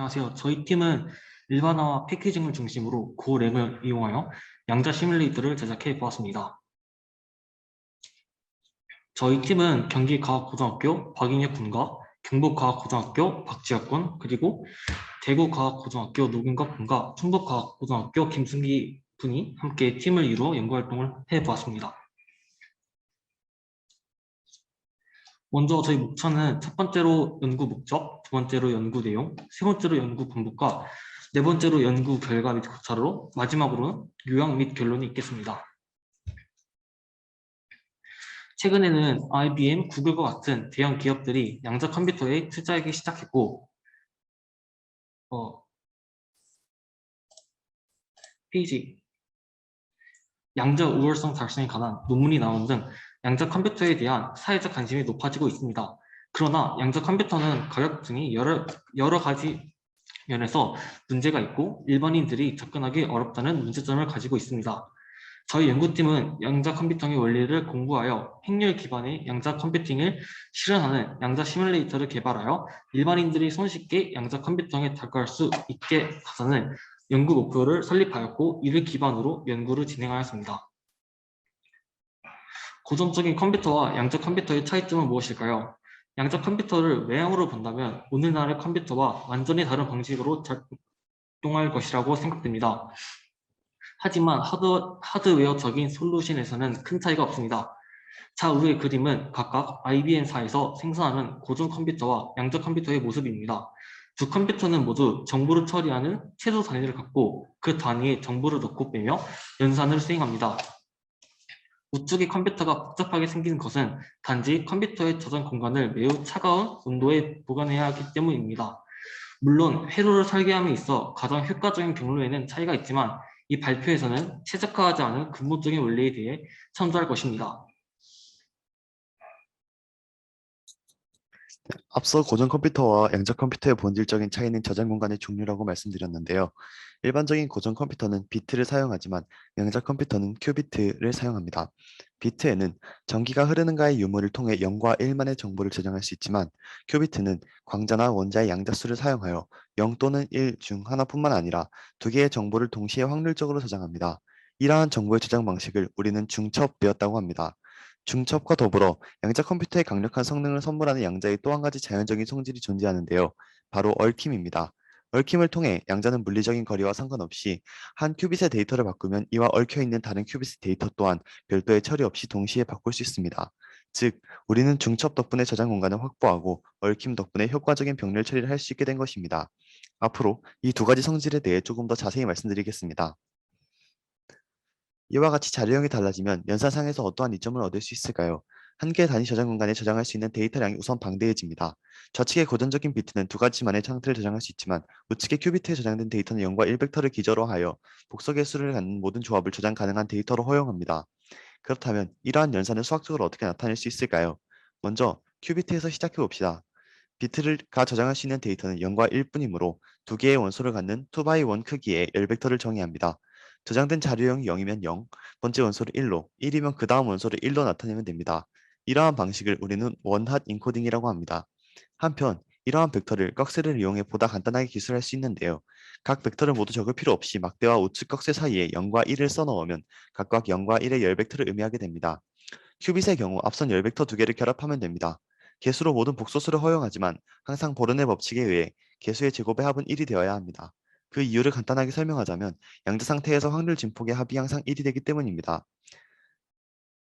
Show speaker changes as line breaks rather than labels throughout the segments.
안녕하세요. 저희 팀은 일반화와 패키징을 중심으로 고랭을 이용하여 양자 시뮬레이터를 제작해 보았습니다. 저희 팀은 경기과학고등학교 박인혁 군과 경북과학고등학교 박지혁 군, 그리고 대구과학고등학교 노근갑 군과 충북과학고등학교 김승기 군이 함께 팀을 이루어 연구활동을 해 보았습니다. 먼저 저희 목차는 첫 번째로 연구 목적, 두 번째로 연구 내용, 세 번째로 연구 방법과 네 번째로 연구 결과 및 고찰로, 마지막으로는 요약 및 결론이 있겠습니다. 최근에는 IBM, 구글과 같은 대형 기업들이 양자 컴퓨터에 투자하기 시작했고, 페이지, 양자 우월성 달성에 관한 논문이 나오는 등 양자 컴퓨터에 대한 사회적 관심이 높아지고 있습니다. 그러나 양자 컴퓨터는 가격 등이 여러 가지 면에서 문제가 있고 일반인들이 접근하기 어렵다는 문제점을 가지고 있습니다. 저희 연구팀은 양자 컴퓨팅의 원리를 공부하여 행렬 기반의 양자 컴퓨팅을 실현하는 양자 시뮬레이터를 개발하여 일반인들이 손쉽게 양자 컴퓨팅에 다가갈 수 있게 하자는 연구 목표를 설립하였고 이를 기반으로 연구를 진행하였습니다. 고전적인 컴퓨터와 양자 컴퓨터의 차이점은 무엇일까요? 양자 컴퓨터를 외형으로 본다면 오늘날의 컴퓨터와 완전히 다른 방식으로 작동할 것이라고 생각됩니다. 하지만 하드웨어적인 솔루션에서는 큰 차이가 없습니다. 좌우의 그림은 각각 IBM사에서 생산하는 고전 컴퓨터와 양자 컴퓨터의 모습입니다. 두 컴퓨터는 모두 정보를 처리하는 최소 단위를 갖고 그 단위에 정보를 넣고 빼며 연산을 수행합니다. 우측의 컴퓨터가 복잡하게 생긴 것은 단지 컴퓨터의 저장 공간을 매우 차가운 온도에 보관해야 하기 때문입니다. 물론 회로를 설계함에 있어 가장 효과적인 경로에는 차이가 있지만 이 발표에서는 최적화하지 않은 근본적인 원리에 대해 참조할 것입니다.
앞서 고전 컴퓨터와 양자 컴퓨터의 본질적인 차이는 저장 공간의 종류라고 말씀드렸는데요. 일반적인 고전 컴퓨터는 비트를 사용하지만 양자 컴퓨터는 큐비트를 사용합니다. 비트에는 전기가 흐르는가의 유무를 통해 0과 1만의 정보를 저장할 수 있지만 큐비트는 광자나 원자의 양자수를 사용하여 0 또는 1 중 하나뿐만 아니라 두 개의 정보를 동시에 확률적으로 저장합니다. 이러한 정보의 저장 방식을 우리는 중첩되었다고 합니다. 중첩과 더불어 양자 컴퓨터의 강력한 성능을 선물하는 양자의 또 한 가지 자연적인 성질이 존재하는데요. 바로 얽힘입니다. 얽힘을 통해 양자는 물리적인 거리와 상관없이 한 큐빗의 데이터를 바꾸면 이와 얽혀있는 다른 큐빗의 데이터 또한 별도의 처리 없이 동시에 바꿀 수 있습니다. 즉, 우리는 중첩 덕분에 저장 공간을 확보하고 얽힘 덕분에 효과적인 병렬 처리를 할 수 있게 된 것입니다. 앞으로 이 두 가지 성질에 대해 조금 더 자세히 말씀드리겠습니다. 이와 같이 자료형이 달라지면 연산상에서 어떠한 이점을 얻을 수 있을까요? 한 개의 단위 저장 공간에 저장할 수 있는 데이터량이 우선 방대해집니다. 좌측의 고전적인 비트는 두 가지만의 상태를 저장할 수 있지만 우측의 큐비트에 저장된 데이터는 0과 1벡터를 기저로 하여 복석의 수를 갖는 모든 조합을 저장 가능한 데이터로 허용합니다. 그렇다면 이러한 연산을 수학적으로 어떻게 나타낼 수 있을까요? 먼저 큐비트에서 시작해 봅시다. 비트가 저장할 수 있는 데이터는 0과 1뿐이므로 두 개의 원소를 갖는 2x1 크기의 열벡터를 정의합니다. 저장된 자료형이 0이면 0, 번째 원소를 1로, 1이면 그 다음 원소를 1로 나타내면 됩니다. 이러한 방식을 우리는 원핫 인코딩이라고 합니다. 한편 이러한 벡터를 꺽쇠를 이용해 보다 간단하게 기술할 수 있는데요. 각 벡터를 모두 적을 필요 없이 막대와 우측 꺽쇠 사이에 0과 1을 써넣으면 각각 0과 1의 열벡터를 의미하게 됩니다. 큐빗의 경우 앞선 열벡터 두 개를 결합하면 됩니다. 개수로 모든 복소수를 허용하지만 항상 보른의 법칙에 의해 개수의 제곱의 합은 1이 되어야 합니다. 그 이유를 간단하게 설명하자면 양자 상태에서 확률 진폭의 합이 항상 1이 되기 때문입니다.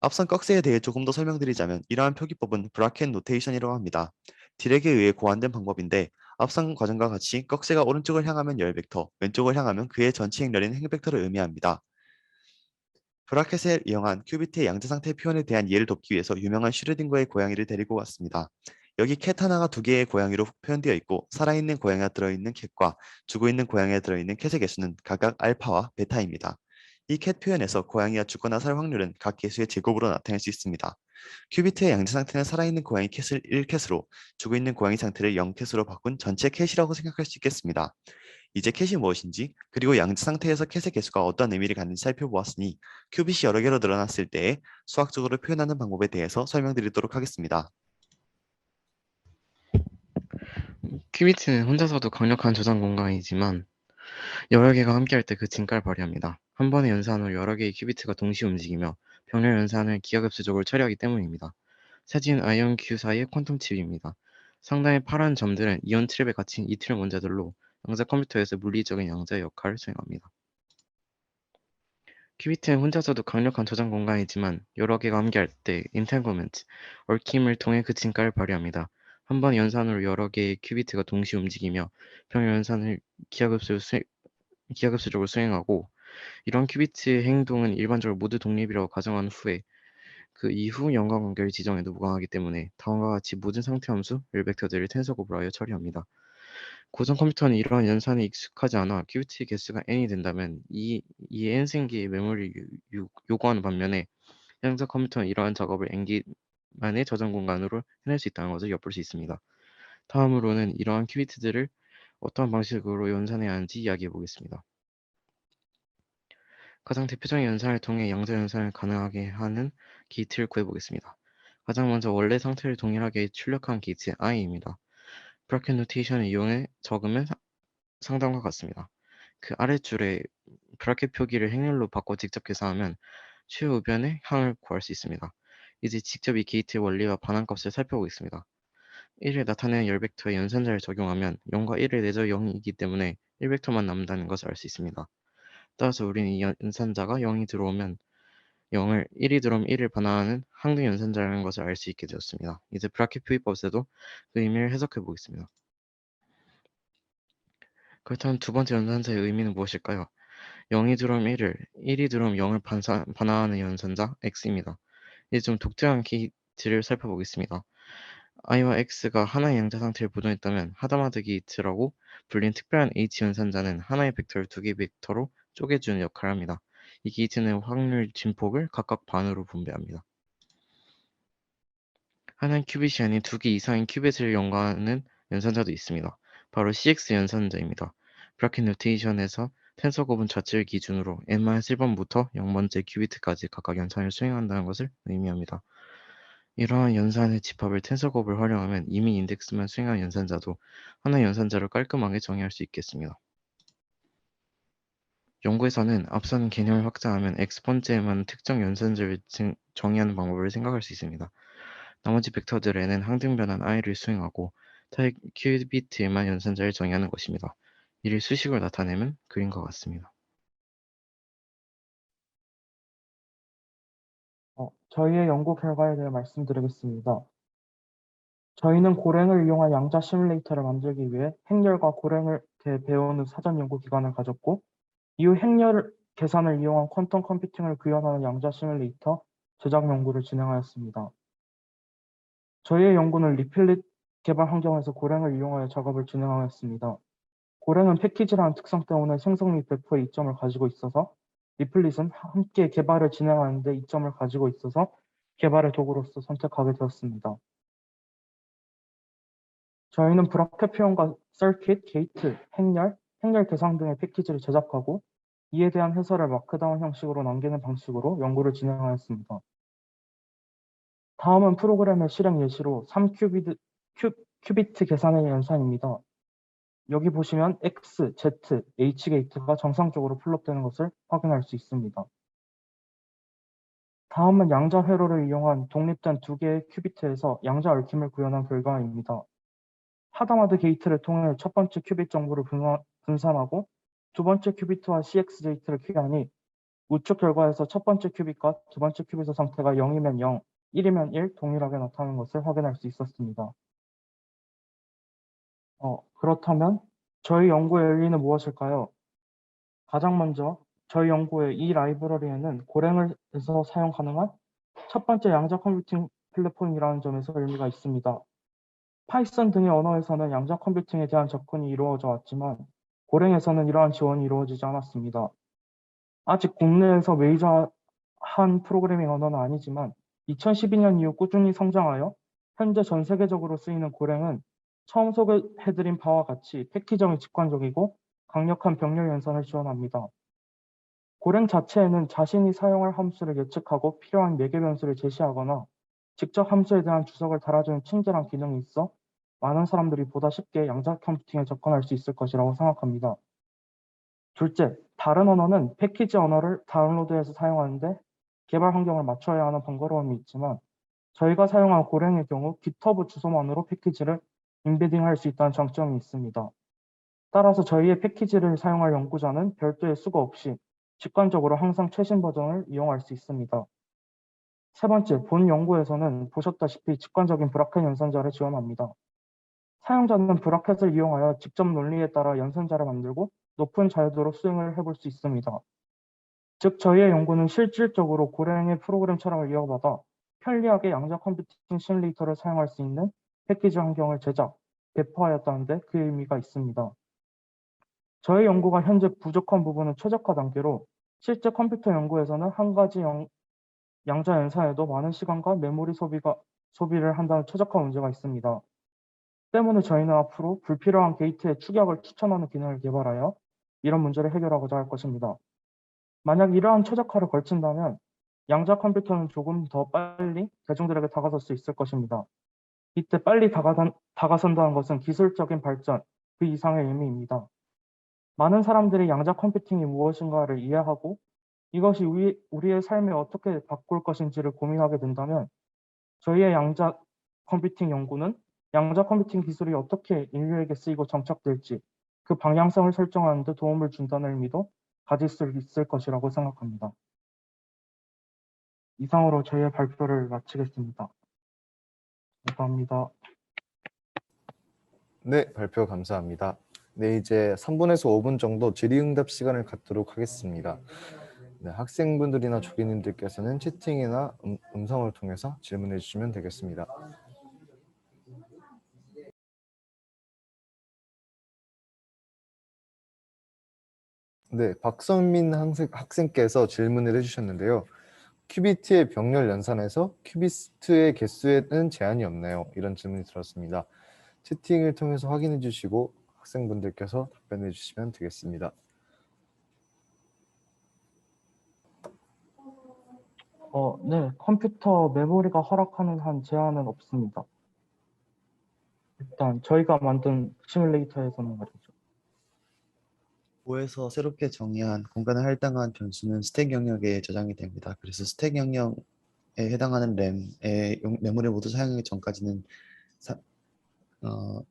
앞선 꺽쇠에 대해 조금 더 설명드리자면 이러한 표기법은 브라켓 노테이션이라고 합니다. 딜렉에 의해 고안된 방법인데 앞선 과정과 같이 꺽쇠가 오른쪽을 향하면 열벡터, 왼쪽을 향하면 그의 전치 행렬인 행벡터를 의미합니다. 브라켓을 이용한 큐비트의 양자 상태 표현에 대한 이해를 돕기 위해서 유명한 슈레딩거의 고양이를 데리고 왔습니다. 여기 캣 하나가 두 개의 고양이로 표현되어 있고 살아있는 고양이가 들어있는 캣과 죽어있는 고양이가 들어있는 캣의 개수는 각각 알파와 베타입니다. 이 캣 표현에서 고양이가 죽거나 살 확률은 각 개수의 제곱으로 나타낼 수 있습니다. 큐비트의 양자 상태는 살아있는 고양이 캣을 1캣으로 죽어있는 고양이 상태를 0캣으로 바꾼 전체 캣이라고 생각할 수 있겠습니다. 이제 캣이 무엇인지 그리고 양자 상태에서 캣의 개수가 어떤 의미를 갖는지 살펴보았으니 큐빗이 여러 개로 늘어났을 때 수학적으로 표현하는 방법에 대해서 설명드리도록 하겠습니다.
큐비트는 혼자서도 강력한 저장 공간이지만 여러 개가 함께할 때 그 진가를 발휘합니다. 한 번의 연산으로 여러 개의 큐비트가 동시에 움직이며 병렬 연산을 기하급수적으로 처리하기 때문입니다. 사진 아이온 큐 사이의 퀀텀 칩입니다. 상단의 파란 점들은 이온 트랩에 갇힌 이틀 원자들로 양자 컴퓨터에서 물리적인 양자의 역할을 수행합니다. 큐비트는 혼자서도 강력한 저장 공간이지만 여러 개가 함께할 때 인탱글먼트, 얽힘을 통해 그 진가를 발휘합니다. 한 번 연산으로 여러 개의 큐비트가 동시에 움직이며 병렬 연산을 기하급수적으로 수행하고 이런 큐비트의 행동은 일반적으로 모두 독립이라고 가정한 후에 그 이후 연관관계를 지정해도 무방하기 때문에 다음과 같이 모든 상태 함수, 웰벡터들을 텐서곱으로 하여 처리합니다. 고전 컴퓨터는 이러한 연산에 익숙하지 않아 큐비트의 개수가 n이 된다면 이 n승기의 메모리를 요구하는 반면에 양자 컴퓨터는 이러한 작업을 n기만의 저장 공간으로 해낼 수 있다는 것을 엿볼 수 있습니다. 다음으로는 이러한 큐비트들을 어떠한 방식으로 연산해야 하는지 이야기해 보겠습니다. 가장 대표적인 연산을 통해 양자 연산을 가능하게 하는 게이트를 구해보겠습니다. 가장 먼저 원래 상태를 동일하게 출력한 게이트 i입니다. 브라켓 노테이션을 이용해 적으면 상단과 같습니다. 그 아랫줄에 브라켓 표기를 행렬로 바꿔 직접 계산하면 최우변의 항을 구할 수 있습니다. 이제 직접 이 게이트의 원리와 반환값을 살펴보겠습니다. 1을 나타내는 열벡터에 연산자를 적용하면 0과 1을 내줘 0이기 때문에 1벡터만 남는다는 것을 알 수 있습니다. 따라서 우리는 이 연산자가 0이 들어오면 0을 1이 들어오면 1을 반환하는 항등 연산자라는 것을 알 수 있게 되었습니다. 이제 브라켓 표기법에서도 그 의미를 해석해 보겠습니다. 그렇다면 두 번째 연산자의 의미는 무엇일까요? 0이 들어오면 1을, 1이 들어오면 0을 반환하는 연산자 x입니다. 이제 좀 독특한 게이트를 살펴보겠습니다. i와 x가 하나의 양자 상태를 보존했다면 하다마드 게이트라고 불린 특별한 h 연산자는 하나의 벡터를 두 개의 벡터로 쪼개주는 역할을 합니다. 이 게이트는 확률 진폭을 각각 반으로 분배합니다. 하나의 큐빗이 아닌 두 개 이상의 큐빗을 연구하는 연산자도 있습니다. 바로 CX 연산자입니다. 브라켓 노테이션에서 텐서 곱은 좌측을 기준으로 n-1번부터 0번째 큐비트까지 각각 연산을 수행한다는 것을 의미합니다. 이러한 연산의 집합을 텐서 곱을 활용하면 이미 인덱스만 수행한 연산자도 하나의 연산자로 깔끔하게 정의할 수 있겠습니다. 연구에서는 앞선 개념을 확장하면 x번째에만 특정 연산자를 정의하는 방법을 생각할 수 있습니다. 나머지 벡터들에는 항등 변환 i를 수행하고 타입 큐비트에만 연산자를 정의하는 것입니다. 이를 수식으로 나타내면 그림과 같습니다.
저희의 연구 결과에 대해 말씀드리겠습니다. 저희는 고랭을 이용한 양자 시뮬레이터를 만들기 위해 행렬과 고랭을 배운 후 사전 연구 기간을 가졌고, 이후 행렬 계산을 이용한 퀀텀 컴퓨팅을 구현하는 양자 시뮬레이터 제작 연구를 진행하였습니다. 저희의 연구는 리필릿 개발 환경에서 고랭을 이용하여 작업을 진행하였습니다. 고랭은 패키지라는 특성 때문에 생성 및 배포에 이점을 가지고 있어서 리플릿은 함께 개발을 진행하는 데 이점을 가지고 있어서 개발의 도구로서 선택하게 되었습니다. 저희는 브라켓 표현과 서킷, 게이트, 행렬 대상 등의 패키지를 제작하고 이에 대한 해설을 마크다운 형식으로 남기는 방식으로 연구를 진행하였습니다. 다음은 프로그램의 실행 예시로 3큐비트 계산의 연산입니다. 여기 보시면 X, Z, H 게이트가 정상적으로 플롯되는 것을 확인할 수 있습니다. 다음은 양자 회로를 이용한 독립된 두 개의 큐비트에서 양자 얽힘을 구현한 결과입니다. 하다마드 게이트를 통해 첫 번째 큐빗 정보를 분산하고 두 번째 큐빗과 CX 게이트를 큐하니 우측 결과에서 첫 번째 큐빗과 두 번째 큐빗의 상태가 0이면 0, 1이면 1 동일하게 나타나는 것을 확인할 수 있었습니다. 그렇다면 저희 연구의 의의는 무엇일까요? 가장 먼저 저희 연구의 이 라이브러리에는 고랭에서 사용 가능한 첫 번째 양자 컴퓨팅 플랫폼이라는 점에서 의미가 있습니다. 파이썬 등의 언어에서는 양자 컴퓨팅에 대한 접근이 이루어져 왔지만 고랭에서는 이러한 지원이 이루어지지 않았습니다. 아직 국내에서 메이저한 프로그래밍 언어는 아니지만 2012년 이후 꾸준히 성장하여 현재 전 세계적으로 쓰이는 고랭은 처음 소개해드린 바와 같이 패키정이 직관적이고 강력한 병렬 연산을 지원합니다. 고랭 자체에는 자신이 사용할 함수를 예측하고 필요한 매개 변수를 제시하거나 직접 함수에 대한 주석을 달아주는 친절한 기능이 있어 많은 사람들이 보다 쉽게 양자 컴퓨팅에 접근할 수 있을 것이라고 생각합니다. 둘째, 다른 언어는 패키지 언어를 다운로드해서 사용하는데 개발 환경을 맞춰야 하는 번거로움이 있지만 저희가 사용한 고랭의 경우 GitHub 주소만으로 패키지를 임베딩할 수 있다는 장점이 있습니다. 따라서 저희의 패키지를 사용할 연구자는 별도의 수고 없이 직관적으로 항상 최신 버전을 이용할 수 있습니다. 세 번째, 본 연구에서는 보셨다시피 직관적인 브라켓 연산자를 지원합니다. 사용자는 브라켓을 이용하여 직접 논리에 따라 연산자를 만들고 높은 자유도로 수행을 해볼 수 있습니다. 즉, 저희의 연구는 실질적으로 고랭의 프로그램 철학을 이어받아 편리하게 양자 컴퓨팅 시뮬레이터를 사용할 수 있는 패키지 환경을 제작, 배포하였다는 데 그 의미가 있습니다. 저희 연구가 현재 부족한 부분은 최적화 단계로 실제 컴퓨터 연구에서는 한 가지 양자 연산에도 많은 시간과 메모리 소비를 한다는 최적화 문제가 있습니다. 때문에 저희는 앞으로 불필요한 게이트의 축약을 추천하는 기능을 개발하여 이런 문제를 해결하고자 할 것입니다. 만약 이러한 최적화를 걸친다면 양자 컴퓨터는 조금 더 빨리 대중들에게 다가설 수 있을 것입니다. 이때 빨리 다가선다는 것은 기술적인 발전, 그 이상의 의미입니다. 많은 사람들이 양자 컴퓨팅이 무엇인가를 이해하고 이것이 우리의 삶에 어떻게 바꿀 것인지를 고민하게 된다면 저희의 양자 컴퓨팅 연구는 양자 컴퓨팅 기술이 어떻게 인류에게 쓰이고 정착될지 그 방향성을 설정하는 데 도움을 준다는 의미도 가질 수 있을 것이라고 생각합니다. 이상으로 저희의 발표를 마치겠습니다. 감사합니다.
네, 발표 감사합니다. 네, 이제 3분에서 5분 정도 질의응답 시간을 갖도록 하겠습니다. 네, 학생분들이나 조교님들께서는 채팅이나 음성을 통해서 질문해 주시면 되겠습니다. 네, 박선민 학생께서 질문을 해주셨는데요. 큐비트의 병렬 연산에서 큐비스트의 개수에는 제한이 없나요? 이런 질문이 들었습니다. 채팅을 통해서 확인해 주시고 학생분들께서 답변해 주시면 되겠습니다.
네, 컴퓨터 메모리가 허락하는 한 제한은 없습니다. 일단 저희가 만든 시뮬레이터에서는 말이죠.
5에서 새롭게 정의한 공간을 할당한 변수는 스택 영역에 저장이 됩니다. 그래서 스택 영역에 해당하는 램의 메모리 모두 사용하기 전까지는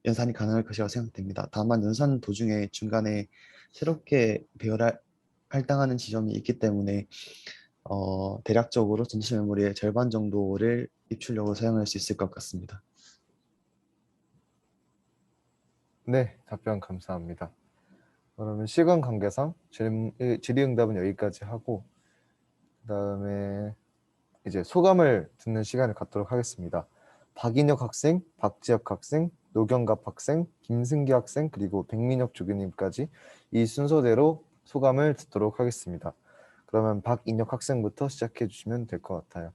연산이 가능할 것이라고 생각됩니다. 다만 연산 도중에 중간에 새롭게 할당하는 지점이 있기 때문에 대략적으로 전체 메모리의 절반 정도를 입출력으로 사용할 수 있을 것 같습니다.
네, 답변 감사합니다. 그러면 시간 관계상 질의응답은 여기까지 하고 그다음에 이제 소감을 듣는 시간을 갖도록 하겠습니다. 박인혁 학생, 박지혁 학생, 노경갑 학생, 김승기 학생, 그리고 백민혁 조교님까지 이 순서대로 소감을 듣도록 하겠습니다. 그러면 박인혁 학생부터 시작해 주시면 될 것 같아요.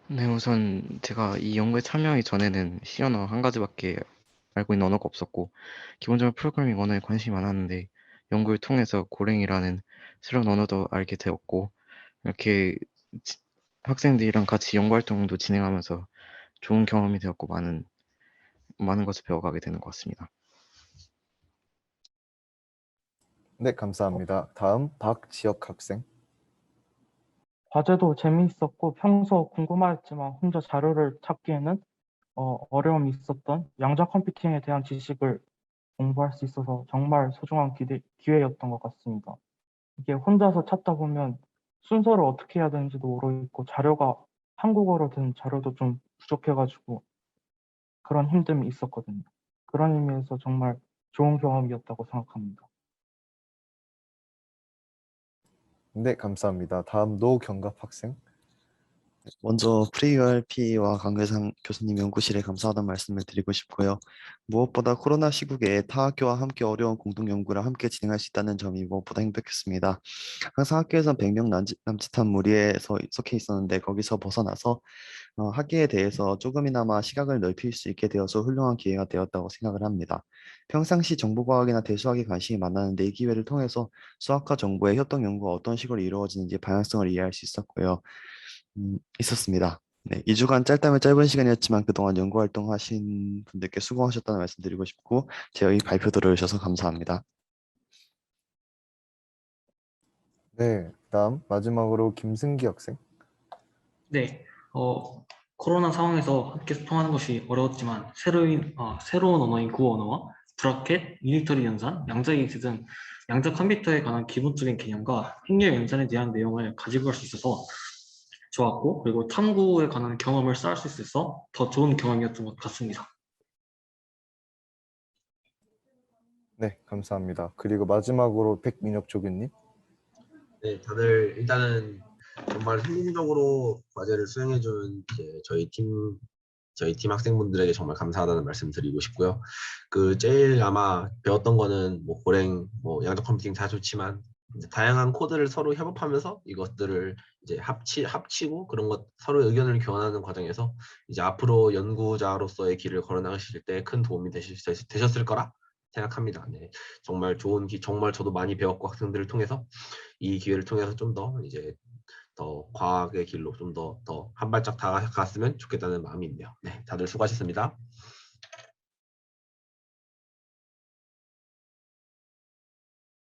네, 우선 제가 이 연구에 참여하기 전에는 C 언어 한 가지밖에 알고 있는 언어가 없었고 기본적으로 프로그래밍 언어에 관심이 많았는데 연구를 통해서 고랭이라는 새로운 언어도 알게 되었고 이렇게 학생들이랑 같이 연구 활동도 진행하면서 좋은 경험이 되었고 많은 것을 배워가게 되는 것 같습니다.
네, 감사합니다. 다음 박지혁 학생.
과제도 재미있었고 평소 궁금하였지만 혼자 자료를 찾기에는 어려움이 있었던 양자 컴퓨팅에 대한 지식을 공부할 수 있어서 정말 소중한 기회였던 것 같습니다. 이게 혼자서 찾다 보면 순서를 어떻게 해야 되는지도 모르겠고 자료가 한국어로 된 자료도 좀 부족해가지고 그런 힘듦이 있었거든요. 그런 의미에서 정말 좋은 경험이었다고 생각합니다.
네, 감사합니다. 다음 노경갑 학생.
먼저 프리URP와 강괴상 교수님 연구실에 감사하다는 말씀을 드리고 싶고요. 무엇보다 코로나 시국에 타 학교와 함께 어려운 공동 연구를 함께 진행할 수 있다는 점이 무엇보다 행복했습니다. 항상 학교에선 100명 남짓한 무리에서 속해 있었는데 거기서 벗어나서 학기에 대해서 조금이나마 시각을 넓힐 수 있게 되어서 훌륭한 기회가 되었다고 생각을 합니다. 평상시 정보과학이나 대수학에 관심이 많았는데 이 기회를 통해서 수학과 정보의 협동 연구가 어떤 식으로 이루어지는지 방향성을 이해할 수 있었고요. 있었습니다. 네, 2주간 짧다면 짧은 시간이었지만 그동안 연구 활동하신 분들께 수고하셨다는 말씀드리고 싶고 저희 발표 들어주셔서 감사합니다.
네, 다음 마지막으로 김승기 학생.
네, 코로나 상황에서 함께 소통하는 것이 어려웠지만 새로운 언어인 구어 언어와 브라켓, 미리터리 연산, 양자 기술 등 양자 컴퓨터에 관한 기본적인 개념과 행렬 연산에 대한 내용을 가지고 갈 수 있어서 좋았고, 그리고 탐구에 관한 경험을 쌓을 수 있어서 더 좋은 경험이었던 것 같습니다.
네, 감사합니다. 그리고 마지막으로 백민혁 조교님.
네, 다들 일단은 정말 성공적으로 과제를 수행해준 이제 저희 팀 학생분들에게 정말 감사하다는 말씀 드리고 싶고요. 제일 아마 배웠던 거는 뭐 고랭, 뭐 양적 컴퓨팅 다 좋지만 이제 다양한 코드를 서로 협업하면서 이것들을 이제 합치고 그런 것 서로 의견을 교환하는 과정에서 이제 앞으로 연구자로서의 길을 걸어나가실 때 큰 도움이 되셨을 거라 생각합니다. 네, 정말 정말 저도 많이 배웠고 학생들을 통해서 이 기회를 통해서 좀 더 이제 더 과학의 길로 좀 더 한 발짝 다가갔으면 좋겠다는 마음이 있네요. 네, 다들 수고하셨습니다.